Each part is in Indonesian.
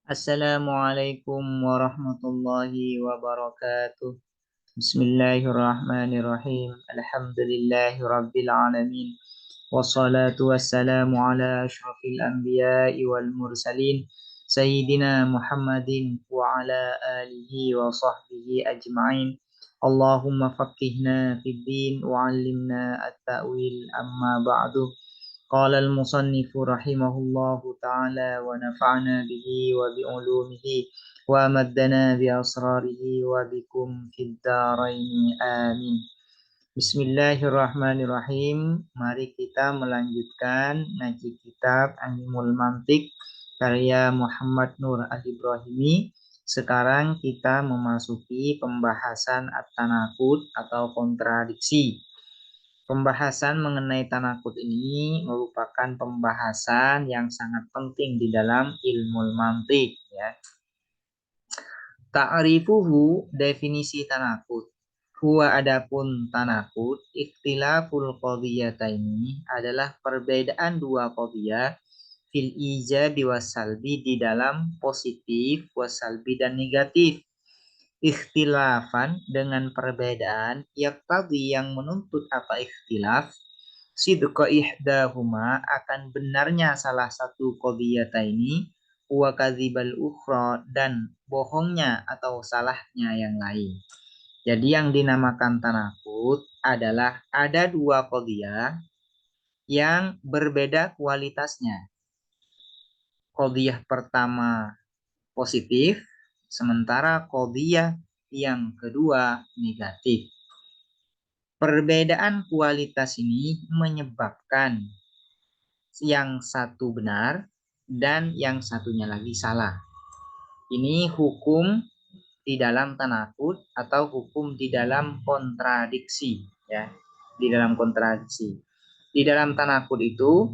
Assalamualaikum warahmatullahi wabarakatuh. Bismillahirrahmanirrahim. Alhamdulillahi rabbil alamin. Wassalatu wassalamu ala asyrafil anbiya'i wal mursalin. Sayyidina Muhammadin wa ala alihi wa sahbihi ajma'in. Allahumma faqihna fid din wa 'allimna at-ta'wil amma ba'du. قال المصنف رحمه الله تعالى ونفعنا به وبعلومه ومدنا بأسراره وبكم في الدارين آمين. Bismillahirrahmanirrahim. Mari kita melanjutkan ngaji kitab Animul Mantik karya Muhammad Nur Al-Ibrahimi. Sekarang kita memasuki pembahasan at-tanaqud atau kontradiksi. Pembahasan mengenai tanakut ini merupakan pembahasan yang sangat penting di dalam ilmu mantik, ya. Ta'rifuhu, definisi tanakut. Huwa, adapun tanakut, ikhtilaful qadiyataini, adalah perbedaan dua qadiyah fil ijabi wasalbi, di dalam positif, wasalbi dan negatif. Ikhtilafan, dengan perbedaan, yaqtadi, yang menuntut apa ikhtilaf, sidqa ihdahuma, akan benarnya salah satu qadiyata ini, wa kadzibal ukhra, dan bohongnya atau salahnya yang lain. Jadi yang dinamakan tanakut adalah ada dua qadiyah yang berbeda kualitasnya. Qadiyah pertama positif, sementara qadiyah yang kedua negatif. Perbedaan kualitas ini menyebabkan yang satu benar dan yang satunya lagi salah. Ini hukum di dalam tanakut atau hukum di dalam kontradiksi, ya. Di dalam kontradiksi. Di dalam tanakut itu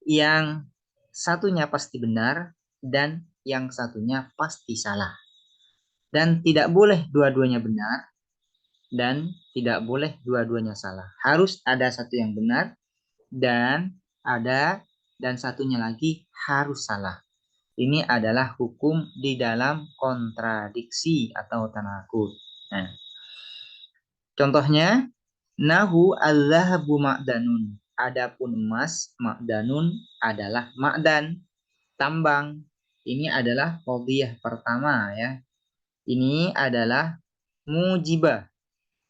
yang satunya pasti benar dan yang satunya pasti salah. Dan tidak boleh dua-duanya benar dan tidak boleh dua-duanya salah. Harus ada satu yang benar dan satunya lagi harus salah. Ini adalah hukum di dalam kontradiksi atau tanakut. Nah, contohnya, nahu al-zahabu ma'danun. Adapun emas, ma'danun adalah ma'dan, tambang. Ini adalah qadiyah pertama, ya. Ini adalah mujibah.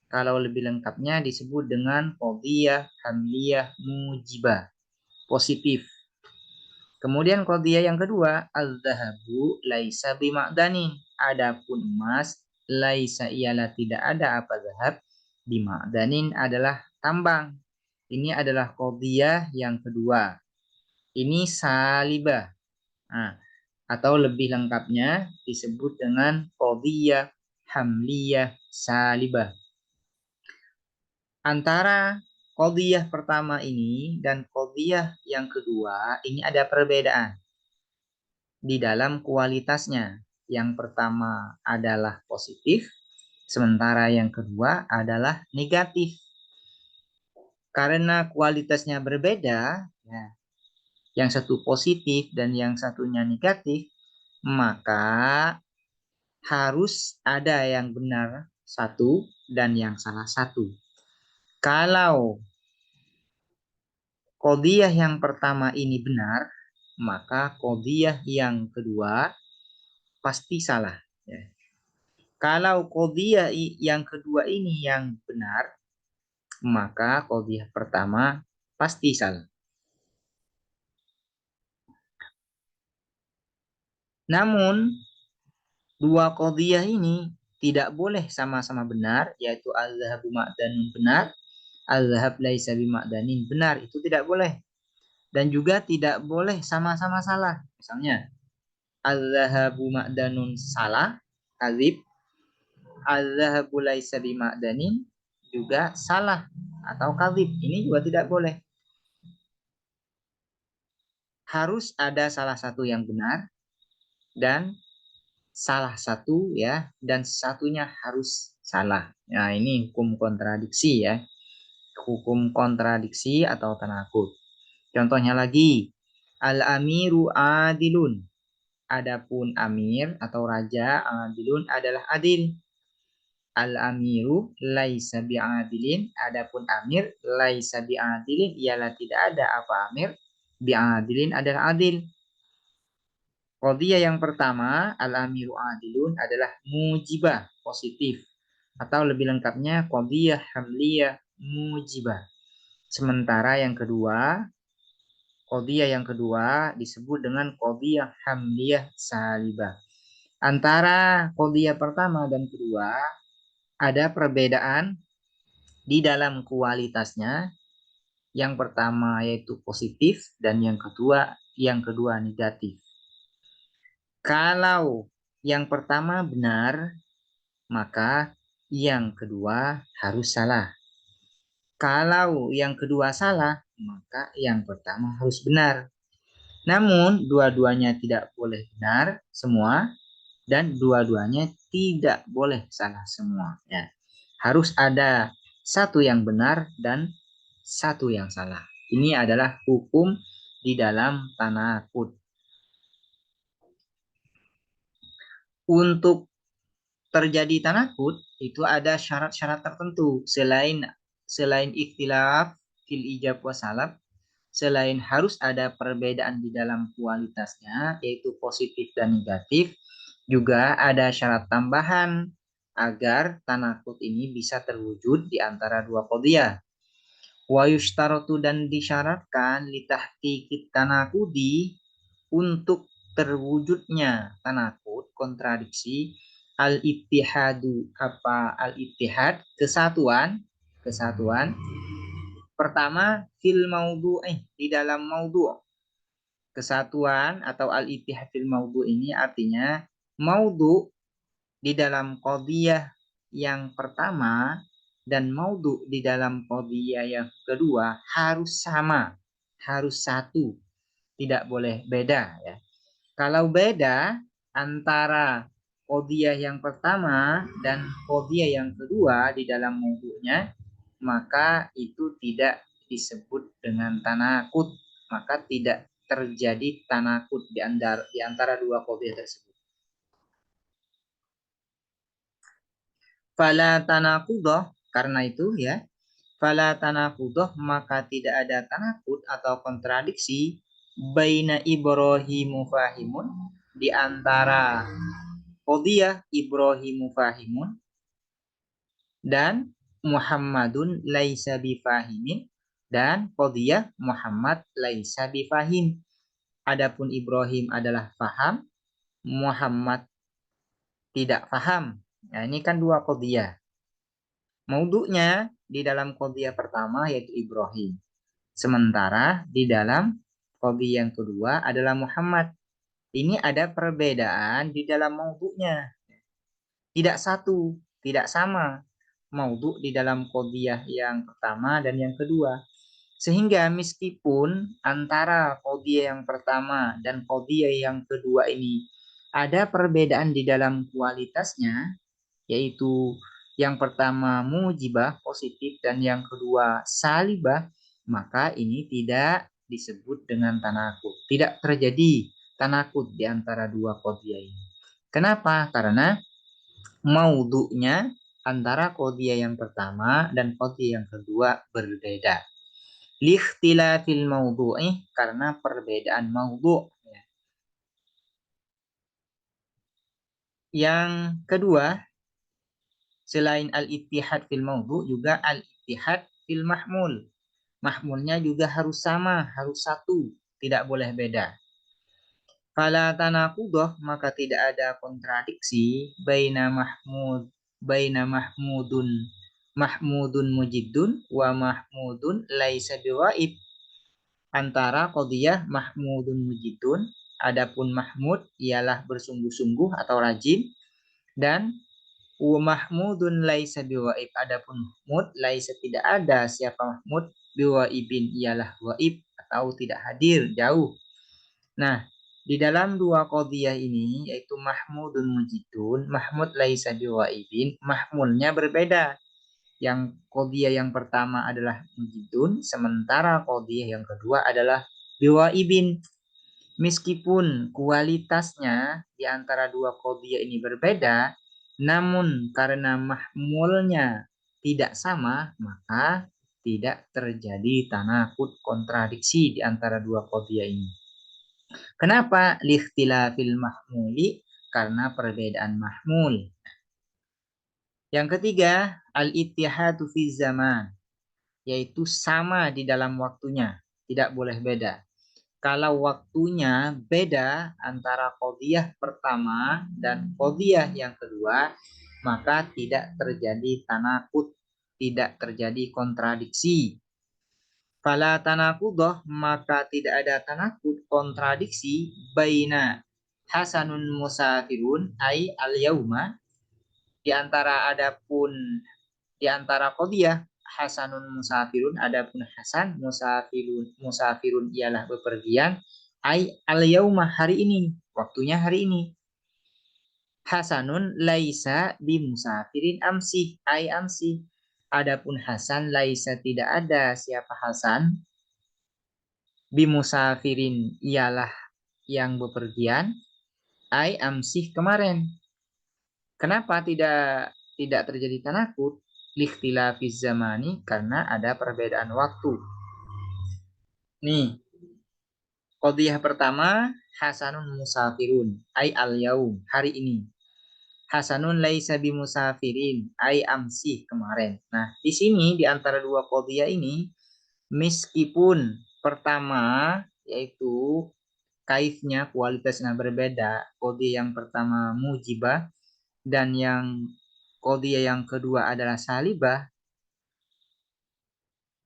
Kalau lebih lengkapnya disebut dengan qadiyah hamliyah mujibah, positif. Kemudian qadiyah yang kedua, al-zahabu laisa bima'danin. Adapun emas, laisa, ialah tidak ada apa zahab, bima'danin adalah tambang. Ini adalah qadiyah yang kedua. Ini salibah. Nah, atau lebih lengkapnya disebut dengan qadiyah hamliyah salibah. Antara qadiyah pertama ini dan qadiyah yang kedua ini ada perbedaan di dalam kualitasnya. Yang pertama adalah positif, sementara yang kedua adalah negatif. Karena kualitasnya berbeda, ya, yang satu positif dan yang satunya negatif, maka harus ada yang benar satu dan yang salah satu. Kalau qadiyah yang pertama ini benar, maka qadiyah yang kedua pasti salah, ya. Kalau qadiyah yang kedua ini yang benar, maka qadiyah pertama pasti salah. Namun dua qadiyah ini tidak boleh sama-sama benar, yaitu al-zahabu ma'danun benar, al-zahab laisa bima'danin benar, itu tidak boleh. Dan juga tidak boleh sama-sama salah. Misalnya al-zahabu ma'danun salah, kadzib, al-zahabu laisa bima'danin juga salah atau kadzib. Ini juga tidak boleh. Harus ada salah satu yang benar dan salah satu, ya, dan satunya harus salah. Nah, ini hukum kontradiksi, ya. Hukum kontradiksi atau tanakut. Contohnya lagi, al-amiru adilun. Adapun amir atau raja adilun adalah adil. Al-amiru laisa bi'adilin. Adapun amir laisa bi'adilin ialah tidak ada apa amir. Bi'adilin adalah adil. Qadiyah yang pertama, al-amiru adilun adalah mujibah, positif. Atau lebih lengkapnya, qadiyah hamliyah mujibah. Sementara yang kedua, qadiyah yang kedua disebut dengan qadiyah hamliyah salibah. Antara qadiyah pertama dan kedua, ada perbedaan di dalam kualitasnya. Yang pertama yaitu positif dan yang kedua negatif. Kalau yang pertama benar, maka yang kedua harus salah. Kalau yang kedua salah, maka yang pertama harus benar. Namun dua-duanya tidak boleh benar semua dan dua-duanya tidak boleh salah semua. Ya. Harus ada satu yang benar dan satu yang salah. Ini adalah hukum di dalam tanaqud. Untuk terjadi tanaqud itu ada syarat-syarat tertentu selain ikhtilaf fil ijab wa salab, selain harus ada perbedaan di dalam kualitasnya yaitu positif dan negatif, juga ada syarat tambahan agar tanaqud ini bisa terwujud di antara dua qadhiyah. Wa yushtaratu dan disyaratkan litahqiqit tanaqudi untuk terwujudnya tanaqud kontradiksi al-ittihadu al-ittihad kesatuan pertama fil maudhu'i di dalam maudhu'. Kesatuan atau al-ittihad fil maudhu' ini artinya maudhu' di dalam qadhiyah yang pertama dan maudhu' di dalam qadhiyah yang kedua harus sama, harus satu, tidak boleh beda ya. Kalau beda antara qadhiyah yang pertama dan qadhiyah yang kedua di dalam maudhu'nya, maka itu tidak disebut dengan tanaqud, maka tidak terjadi tanaqud di antara dua qadhiyah tersebut. Fala tanaqudah, karena itu ya, fala tanaqudah maka tidak ada tanaqud atau kontradiksi baina Ibrahimu fahimun di antara qadhiyah Ibrahimu fahimun dan Muhammadun laisa bifahimin dan qadhiyah Muhammad laisa bifahim. Adapun Ibrahim adalah faham, Muhammad tidak faham. Nah, ini kan dua qadhiyah. Maudhu'nya di dalam qadhiyah pertama yaitu Ibrahim. Sementara di dalam qadhiyah yang kedua adalah Muhammad. Ini ada perbedaan di dalam maudhu'nya. Tidak satu, tidak sama maudhu' di dalam qadhiyah yang pertama dan yang kedua. Sehingga meskipun antara qadhiyah yang pertama dan qadhiyah yang kedua ini ada perbedaan di dalam kualitasnya, yaitu yang pertama mujibah, positif, dan yang kedua salibah, maka ini tidak disebut dengan tanaqud. Tidak terjadi tanaqud di antara dua qadhiyah ini. Kenapa? Karena maudhu'nya antara qadhiyah yang pertama dan qadhiyah yang kedua berbeda. Likhtilafil maudhu'i, karena perbedaan maudhu'. Yang kedua, selain al-ittihad fil maudhu' juga al-ittihad fil mahmul. Mahmulnya juga harus sama, harus satu, tidak boleh beda. Fala tanaqudah maka tidak ada kontradiksi baina mahmudun mujiddun wa mahmudun laisa biwaib. Antara qadhiyah mahmudun mujiddun, adapun mahmud ialah bersungguh-sungguh atau rajin, dan wa mahmudun laisa biwaib, adapun mahmud laisa tidak ada siapa mahmud biwaibin ialah waib atau tidak hadir, jauh. Nah, di dalam dua qadhiyah ini yaitu mahmudun mujidun, mahmud laisa biwaibin, mahmulnya berbeda. Yang qadhiyah yang pertama adalah mujidun, sementara qadhiyah yang kedua adalah biwaibin. Meskipun kualitasnya di antara dua qadhiyah ini berbeda, namun karena mahmulnya tidak sama, maka tidak terjadi tanaqud kontradiksi di antara dua qadhiyah ini. Kenapa? Likhtilafil mahmuli, karena perbedaan mahmul. Yang ketiga, al-ittihadu fi zaman, yaitu sama di dalam waktunya, tidak boleh beda. Kalau waktunya beda antara qadhiyah pertama dan qadhiyah yang kedua, maka tidak terjadi tanaqud, tidak terjadi kontradiksi. Fala tanaqudah, maka tidak ada tanaqud, kontradiksi, baina hasanun musafirun ay al-yauma, di antara qadhiyah hasanun musafirun, adapun hasan musafirun ialah bepergian, ai al yauma, hari ini, waktunya hari ini. Hasanun laisa bi musafirin amsi, ai amsi, adapun hasan laisa, tidak ada siapa hasan, bi musafirin ialah yang bepergian, ai amsi, kemarin. Kenapa tidak terjadi tanakut? Likhtilafiz zamani, karena ada perbedaan waktu. Nih, qadhiyah pertama hasanun musafirun ai al yaum, hari ini. Hasanun laisa bi musafirin ai amsi, kemarin. Nah, di sini di antara dua qadhiyah ini, meskipun pertama yaitu kaifnya, kualitasnya berbeda, qadhiyah yang pertama mujibah dan yang qadhiyah yang kedua adalah salibah,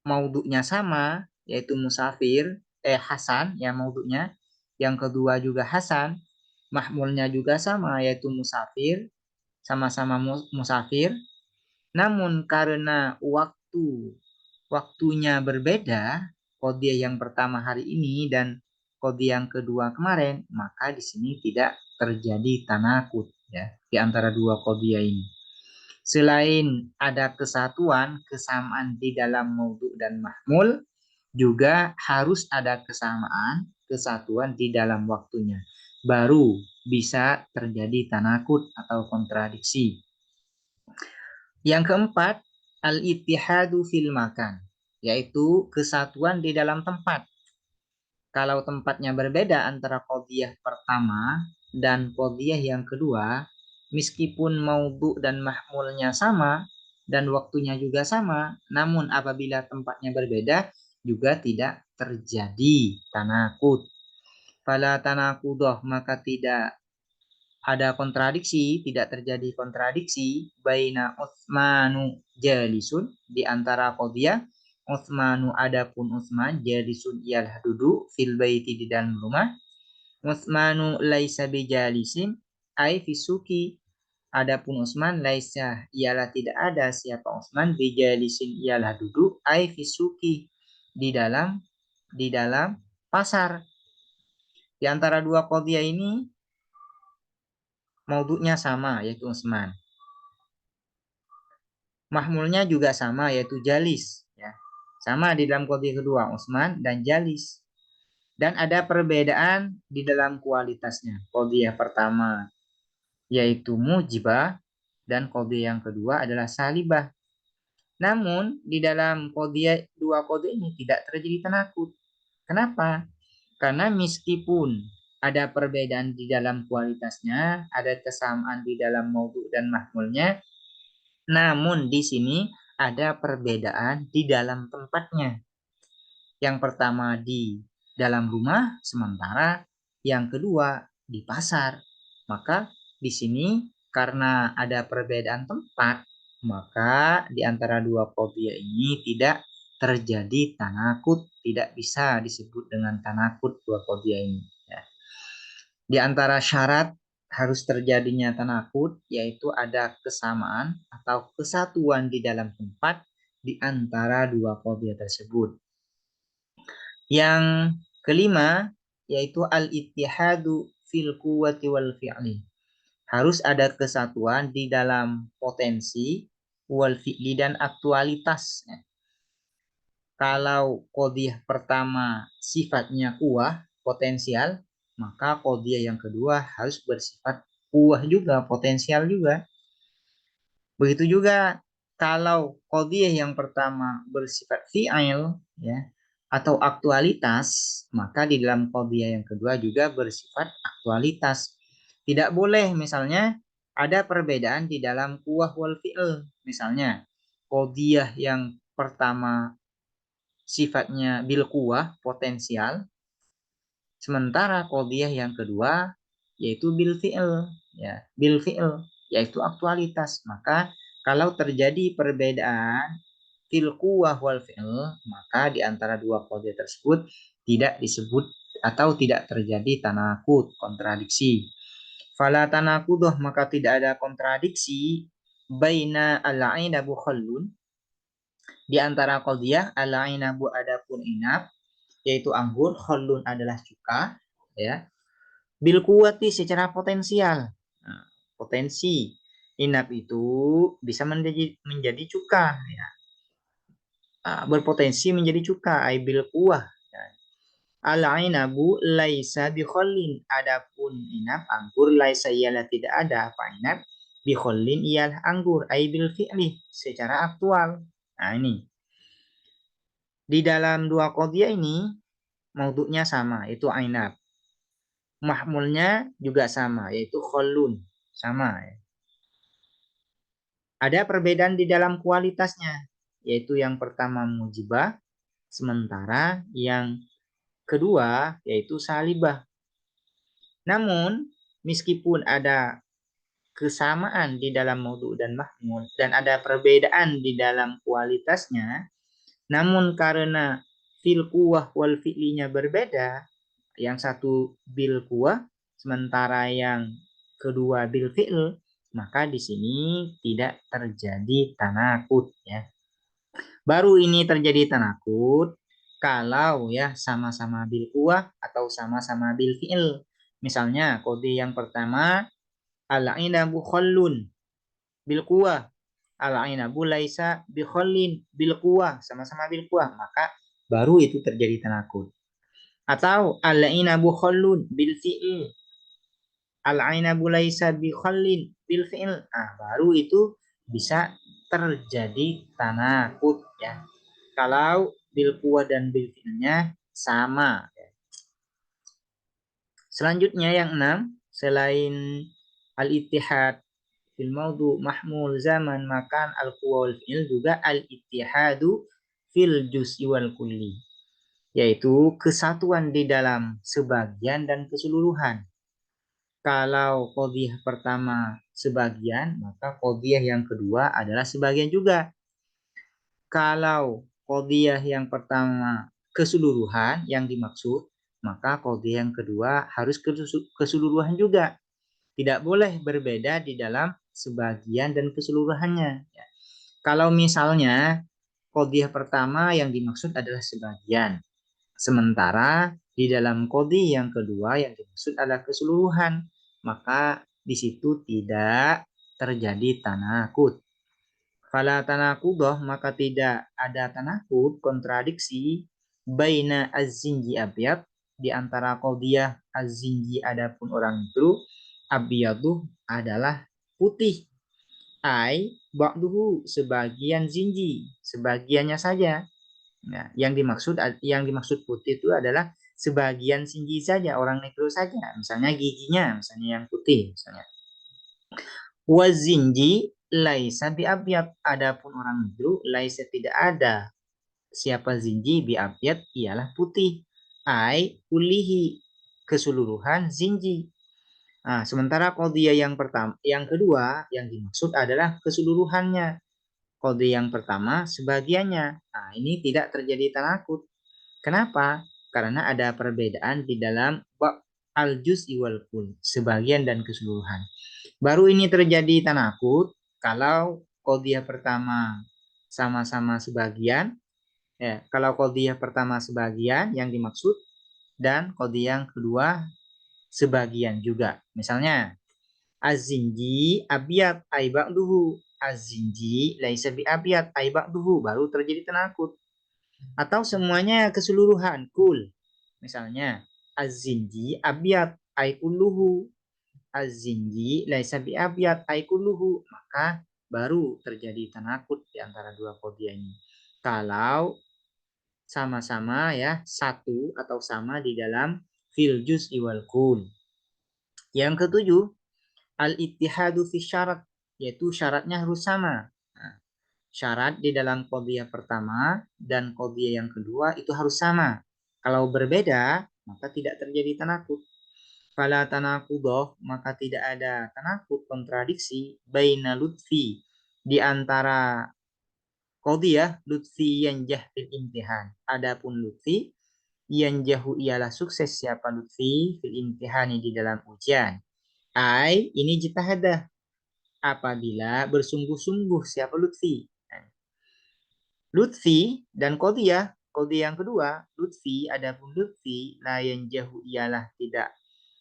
maudhu'nya sama yaitu musafir, hasan ya maudhu'nya, yang kedua juga hasan, mahmulnya juga sama yaitu musafir, sama-sama musafir. Namun karena waktunya berbeda, qadhiyah yang pertama hari ini dan qadhiyah yang kedua kemarin, maka di sini tidak terjadi tanaqud ya di antara dua qadhiyah ini. Selain ada kesatuan, kesamaan di dalam maudhu' dan mahmul, juga harus ada kesamaan, kesatuan di dalam waktunya. Baru bisa terjadi tanaqud atau kontradiksi. Yang keempat, al-ittihadu fil makan, yaitu kesatuan di dalam tempat. Kalau tempatnya berbeda antara qadhiyah pertama dan qadhiyah yang kedua, meskipun maudhu' dan mahmulnya sama dan waktunya juga sama, namun apabila tempatnya berbeda juga tidak terjadi tanaqud. Fala tanaqudah, maka tidak ada kontradiksi, tidak terjadi kontradiksi baina Utsmanu jalisun, di antara qadhiyah Utsmanu, adapun Utsman, jalisun ialah duduk, fil baiti, di dalam rumah. Utsmanu laisa bijalisin ai fisuki, adapun Utsman laisa ialah tidak ada siapa Utsman, bijalisin ialah duduk, ai fisuki, di dalam pasar. Di antara dua qadhiyah ini maudhu'nya sama yaitu Utsman. Mahmulnya juga sama yaitu jalis ya. Sama di dalam qadhiyah kedua Utsman dan jalis. Dan ada perbedaan di dalam kualitasnya. Qadhiyah pertama yaitu mujibah dan qadhiyah yang kedua adalah salibah. Namun di dalam dua qadhiyah ini tidak terjadi tanaqud. Kenapa? Karena meskipun ada perbedaan di dalam kualitasnya, ada kesamaan di dalam maudhu' dan mahmulnya, namun di sini ada perbedaan di dalam tempatnya. Yang pertama di dalam rumah, sementara yang kedua di pasar. Maka di sini karena ada perbedaan tempat, maka di antara dua qadhiyah ini tidak terjadi tanaqud, tidak bisa disebut dengan tanaqud dua qadhiyah ini. Ya. Di antara syarat harus terjadinya tanaqud yaitu ada kesamaan atau kesatuan di dalam tempat di antara dua qadhiyah tersebut. Yang kelima yaitu al-ittihadu fil quwwati wal fi'li. Harus ada kesatuan di dalam potensi, wal fi'li, dan aktualitas. Kalau qadhiyah pertama sifatnya kuwah, potensial, maka qadhiyah yang kedua harus bersifat kuah juga, potensial juga. Begitu juga kalau qadhiyah yang pertama bersifat fi'il ya atau aktualitas, maka di dalam qadhiyah yang kedua juga bersifat aktualitas. Tidak boleh misalnya ada perbedaan di dalam kuah wal fi'il. Misalnya qadhiyah yang pertama sifatnya bil kuah potensial, sementara qadhiyah yang kedua yaitu bil fi'il ya, bil fi'il yaitu aktualitas. Maka kalau terjadi perbedaan fil quwah wal fi'il, maka di antara dua qadhiyah tersebut tidak disebut atau tidak terjadi tanakut, kontradiksi. Fala tanakudoh, maka tidak ada kontradiksi baina al-ainabu khallun, di antara qadhiyah al-ainabu adapun inab yaitu anggur, khallun adalah cuka ya, bil kuwati secara potensial. Nah, potensi inab itu bisa menjadi cuka ya. Berpotensi menjadi cuka ay bil kuwah ya. Al ainabu laisa bi khallin, adapun inab anggur laisa ialah tidak ada apa inab bi khallin ialah anggur ay bil fi'li secara aktual. Nah ini di dalam dua qadhiyah ini maudhu'nya sama, itu ainab. Mahmulnya juga sama, yaitu khallun. Sama ya. Ada perbedaan di dalam kualitasnya, yaitu yang pertama mujibah, sementara yang kedua yaitu salibah. Namun, meskipun ada kesamaan di dalam maudhu' dan mahmul, dan ada perbedaan di dalam kualitasnya, namun karena fil kuwah wal fi'linya berbeda, yang satu bil kuwah sementara yang kedua bil fi'l, maka di sini tidak terjadi tanakut ya. Baru ini terjadi tanakut kalau ya sama-sama bil kuwah atau sama-sama bil fi'l. Misalnya kode yang pertama al-inabu khallun bil kuwah, al-inabu laisa bi khallin bil kuwah, sama-sama bil kuwah, maka baru itu terjadi tanakut. Atau al-inabu khallun bil fi'il, al-inabu laisa bi khallin bil fi'il. Nah, baru itu bisa terjadi tanakut ya. Kalau bil kuwah dan bil fi'ilnya sama. Selanjutnya yang 6, selain al-ittihad fil maudhu mahmul zaman makan al-quwa wal fi'il, juga al-ittihadu fil juz'i wal kulli, yaitu kesatuan di dalam sebagian dan keseluruhan. Kalau qadhiyah pertama sebagian, maka qadhiyah yang kedua adalah sebagian juga. Kalau qadhiyah yang pertama keseluruhan yang dimaksud, maka qadhiyah yang kedua harus keseluruhan juga. Tidak boleh berbeda di dalam sebagian dan keseluruhannya. Kalau misalnya qadhiyah pertama yang dimaksud adalah sebagian, sementara di dalam qadhiyah yang kedua yang dimaksud adalah keseluruhan, maka di situ tidak terjadi tanakut. Fala tanakudoh, maka tidak ada tanakut, kontradiksi baina az-zinji abyad, di antara qadhiyah az-zinji adapun orang itu abyadu adalah putih, ai ba'duhu sebagian zinji, sebagiannya saja. Nah, yang dimaksud putih itu adalah sebagian zinji saja, orang negro saja, misalnya giginya, misalnya yang putih, misalnya. Wazinji laisa bi abyad, adapun orang negro laisa tidak ada siapa zinji bi abyad ialah putih, ai ulihi keseluruhan zinji. Nah, sementara qadhiyah yang pertama, yang kedua yang dimaksud adalah keseluruhannya. Qadhiyah yang pertama sebagiannya. Nah, ini tidak terjadi tanakut. Kenapa? Karena ada perbedaan di dalam bab al-juz'i wal kull, sebagian dan keseluruhan. Baru ini terjadi tanakut kalau qadhiyah pertama sama-sama sebagian, ya, kalau qadhiyah pertama sebagian yang dimaksud dan qadhiyah yang kedua sebagian juga. Misalnya az-zinji abyad ai ba'duhu, az-zinji laisa bi abyad ai ba'duhu, baru terjadi tanakut. Atau semuanya keseluruhan, kul. Misalnya Az-zinji abyad ay kulluhu. Az-zinji laisa bi abyad ay kulluhu. Maka baru terjadi tanakut di antara dua qadhiyah ini. Kalau sama-sama ya satu atau sama di dalam fil juz'i wal kull. Yang ketujuh, al-ittihadu fi syarat, yaitu syaratnya harus sama. Nah, syarat di dalam qadhiyah pertama dan qadhiyah yang kedua itu harus sama. Kalau berbeda, maka tidak terjadi tanakut. Fala tanakudoh, maka tidak ada tanakut kontradiksi baina lutfi di antara qadhiyah lutfi yanjah fil imtihan. Adapun lutfi yanjahu ialah sukses siapa lutfi fil imtihani di dalam ujian. Ai ini jitahadah apabila bersungguh-sungguh siapa lutfi. Lutfi dan qadhiyah yang kedua, lutfi adapun lutfi la yanjahu ialah tidak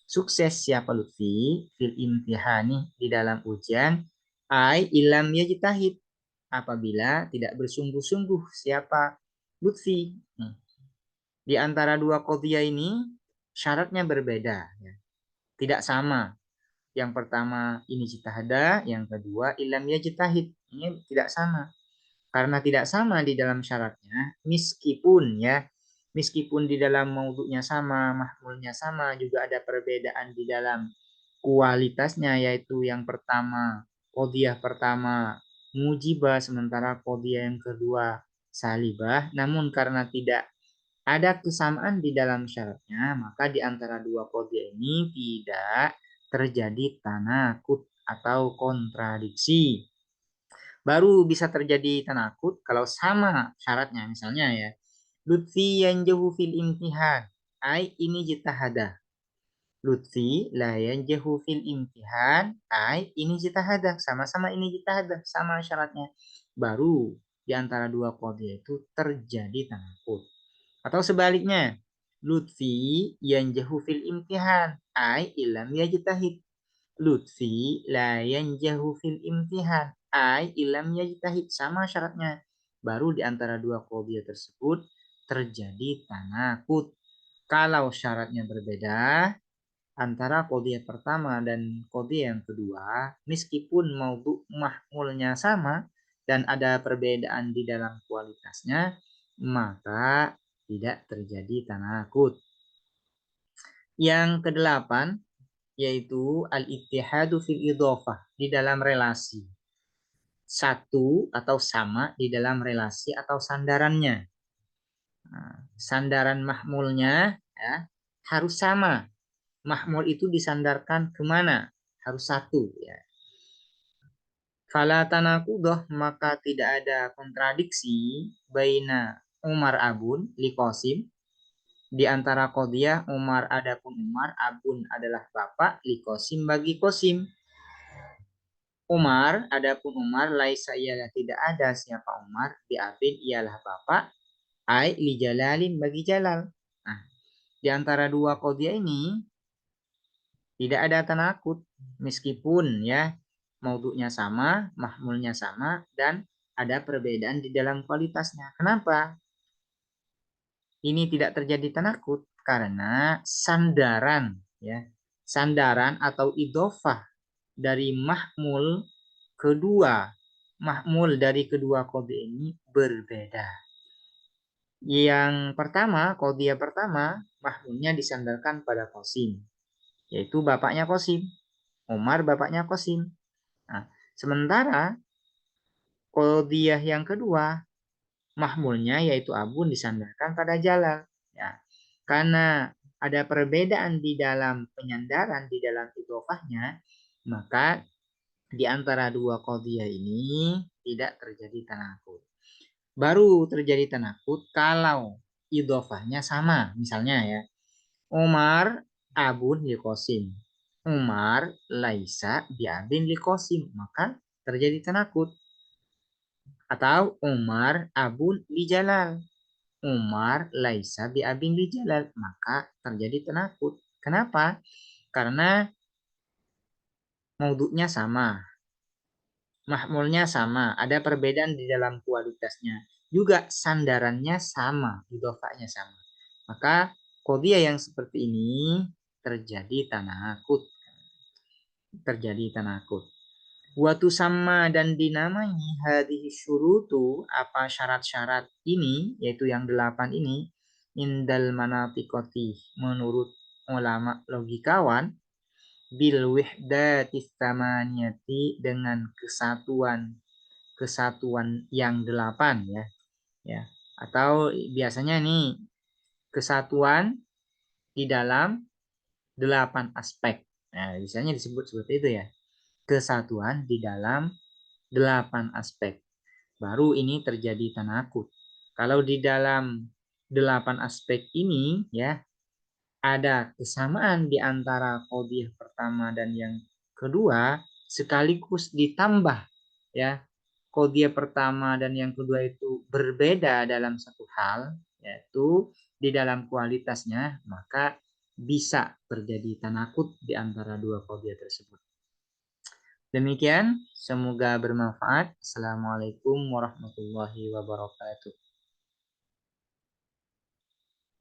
sukses siapa lutfi fil imtihani di dalam ujian ai ilam yajtahid apabila tidak bersungguh-sungguh siapa lutfi. Di antara dua qadhiyah ini syaratnya berbeda ya. Tidak sama. Yang pertama ini jitahada, yang kedua ilam yajtahid. Ini tidak sama. Karena tidak sama di dalam syaratnya, meskipun di dalam maudhu'nya sama, mahmulnya sama, juga ada perbedaan di dalam kualitasnya, yaitu yang pertama qadhiyah pertama mujibah sementara qadhiyah yang kedua salibah. Namun karena tidak ada kesamaan di dalam syaratnya, maka di antara dua qadhiyah ini tidak terjadi tanakut atau kontradiksi. Baru bisa terjadi tanakut kalau sama syaratnya, misalnya ya. Lutfi yanjahu fil imtihan, ai ini jitahada. Lutfi la yanjahu fil imtihan, ai ini jitahada. Sama-sama ini jitahada, sama syaratnya. Baru di antara dua qadhiyah itu terjadi tanakut. Atau sebaliknya, Lutfi yanjahu fil imtihan, ai ilam yajtahid. Lutfi la yanjahu fil imtihan, ai ilam yajtahid, sama syaratnya. Baru di antara dua qadhiyah tersebut terjadi tanakut. Kalau syaratnya berbeda antara qadhiyah pertama dan qadhiyah yang kedua, meskipun maudhu' mahmulnya sama dan ada perbedaan di dalam kualitasnya, maka tidak terjadi tanakut. Yang kedelapan yaitu al-ittihadu fil idhofah, di dalam relasi. Satu atau sama di dalam relasi atau sandarannya. Nah, sandaran mahmulnya ya, harus sama. Mahmul itu disandarkan kemana? Harus satu ya. Fala tanakudoh, maka tidak ada kontradiksi baina Umar abun li Qasim. Di antara qadhiyah Umar adapun Umar, abun adalah bapak, li Qasim bagi Qasim. Umar, adapun Umar, laisa ialah tidak ada siapa Umar, bi abin ialah bapak, ai li Jalalin bagi Jalal. Nah, di antara dua qadhiyah ini tidak ada tanakut meskipun ya maudhu'nya sama, mahmulnya sama dan ada perbedaan di dalam kualitasnya. Kenapa? Ini tidak terjadi tanakut karena sandaran ya. Sandaran atau idhofah dari mahmul dari kedua qadhiyah ini berbeda. Yang pertama, qadhiyah pertama mahmulnya disandarkan pada Qasim, yaitu bapaknya Qasim. Umar bapaknya Qasim. Nah, sementara qadhiyah yang kedua mahmulnya yaitu abun disandarkan pada Jalal. Ya. Karena ada perbedaan di dalam penyandaran di dalam idhofahnya, maka di antara dua qadhiyah ini tidak terjadi tanakut. Baru terjadi tanakut kalau idhofahnya sama. Misalnya ya, Umar abun li Qasim. Umar laisa biabin li Qasim. Maka terjadi tanakut. Atau Umar abun li Jalal. Umar laisa biabin li Jalal. Maka terjadi tanakut. Kenapa? Karena maudhu'nya sama. Mahmulnya sama, ada perbedaan di dalam kualitasnya. Juga sandarannya sama, idhofahnya sama. Maka Qadhiyah yang seperti ini terjadi tanakut. Watu sama dan dinamai hadhihi syurutu, apa syarat-syarat ini, yaitu yang 8 ini, indal manatiqati, menurut ulama logikawan, bil wihdatis tamaniyati, dengan kesatuan yang 8 ya. Atau biasanya nih kesatuan di dalam 8 aspek. Nah, biasanya disebut seperti itu ya. Kesatuan di dalam 8 aspek. Baru ini terjadi tanakut. Kalau di dalam 8 aspek ini ya, ada kesamaan di antara qadhiyah pertama dan yang kedua, sekaligus ditambah ya, qadhiyah pertama dan yang kedua itu berbeda dalam satu hal, yaitu di dalam kualitasnya, maka bisa terjadi tanakut di antara dua qadhiyah tersebut. Demikian, semoga bermanfaat. Assalamualaikum warahmatullahi wabarakatuh.